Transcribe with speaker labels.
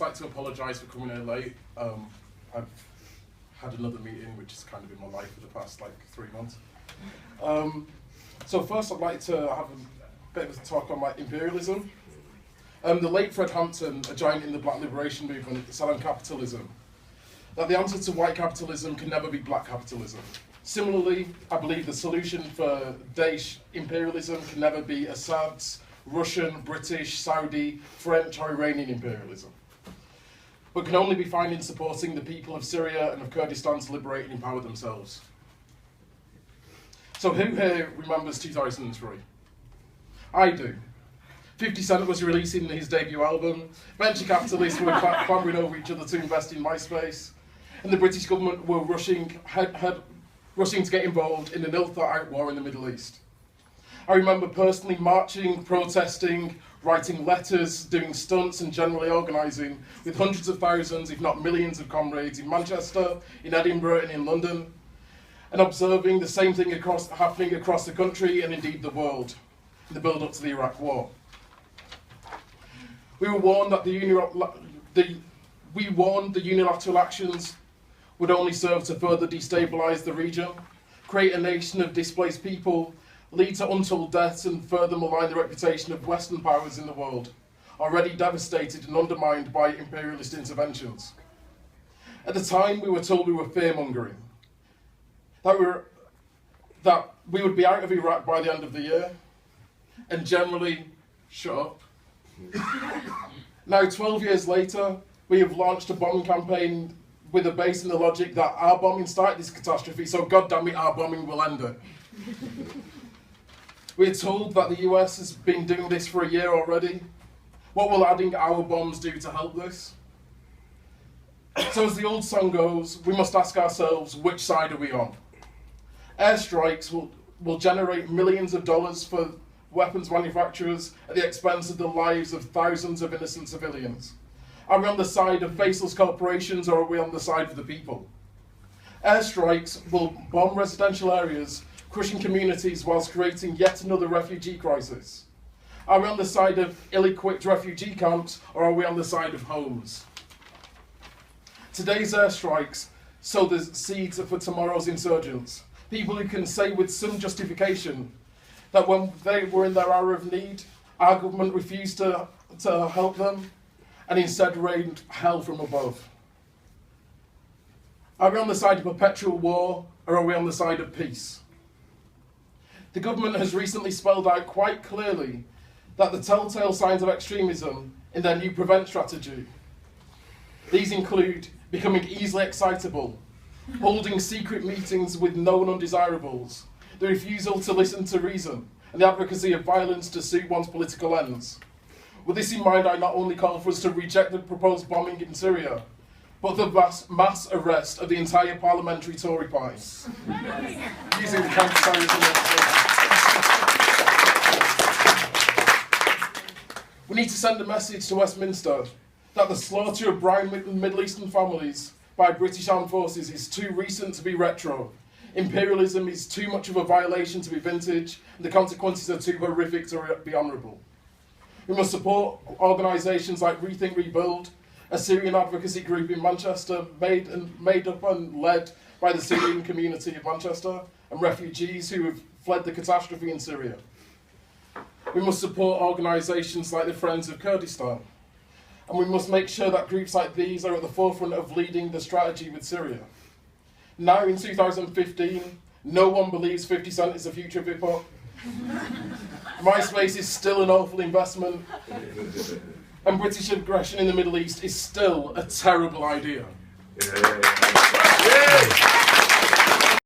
Speaker 1: I'd like to apologise for coming in late. I've had another meeting, which has kind of been my life for the past 3 months. So first I'd like to have a bit of a talk on imperialism. The late Fred Hampton, a giant in the black liberation movement, said on capitalism that the answer to white capitalism can never be black capitalism. Similarly, I believe the solution for Deej imperialism can never be Assad's Russian, British, Saudi, French or Iranian imperialism, but can only be found in supporting the people of Syria and of Kurdistan to liberate and empower themselves. So who here remembers 2003? I do. 50 Cent was releasing his debut album, venture capitalists were clambering over each other to invest in MySpace, and the British government were rushing to get involved in an ill-thought-out war in the Middle East. I remember personally marching, protesting, writing letters, doing stunts and generally organising with hundreds of thousands, if not millions of comrades in Manchester, in Edinburgh and in London, and observing the same thing happening across the country and indeed the world in the build-up to the Iraq War. We were warned that the unilateral actions would only serve to further destabilise the region, create a nation of displaced people, lead to untold deaths and further malign the reputation of Western powers in the world, already devastated and undermined by imperialist interventions. At the time, we were told we were fear-mongering, that we would be out of Iraq by the end of the year, and generally, shut up. Now, 12 years later, we have launched a bombing campaign with a base in the logic that our bombing started this catastrophe, so goddamn it, our bombing will end it. We're told that the US has been doing this for a year already. What will adding our bombs do to help this? So as the old song goes, we must ask ourselves, which side are we on? Airstrikes will generate millions of dollars for weapons manufacturers at the expense of the lives of thousands of innocent civilians. Are we on the side of faceless corporations or are we on the side of the people? Airstrikes will bomb residential areas, crushing communities whilst creating yet another refugee crisis. Are we on the side of ill-equipped refugee camps or are we on the side of homes? Today's airstrikes sow the seeds for tomorrow's insurgents. People who can say with some justification that when they were in their hour of need, our government refused to help them and instead rained hell from above. Are we on the side of perpetual war or are we on the side of peace? The government has recently spelled out quite clearly that the telltale signs of extremism in their new prevent strategy. These include becoming easily excitable, holding secret meetings with known undesirables, the refusal to listen to reason, and the advocacy of violence to suit one's political ends. With this in mind, I not only call for us to reject the proposed bombing in Syria, but the mass arrest of the entire parliamentary Tory party, using the counter-terrorism legislation. We need to send a message to Westminster that the slaughter of brown Middle Eastern families by British armed forces is too recent to be retro. Imperialism is too much of a violation to be vintage, and the consequences are too horrific to be honourable. We must support organisations like Rethink Rebuild, a Syrian advocacy group in Manchester made up and led by the Syrian community of Manchester and refugees who have fled the catastrophe in Syria. We must support organisations like the Friends of Kurdistan, and we must make sure that groups like these are at the forefront of leading the strategy with Syria. Now in 2015, no one believes 50 Cent is the future of hip-hop. MySpace is still an awful investment, and British aggression in the Middle East is still a terrible idea. Yeah.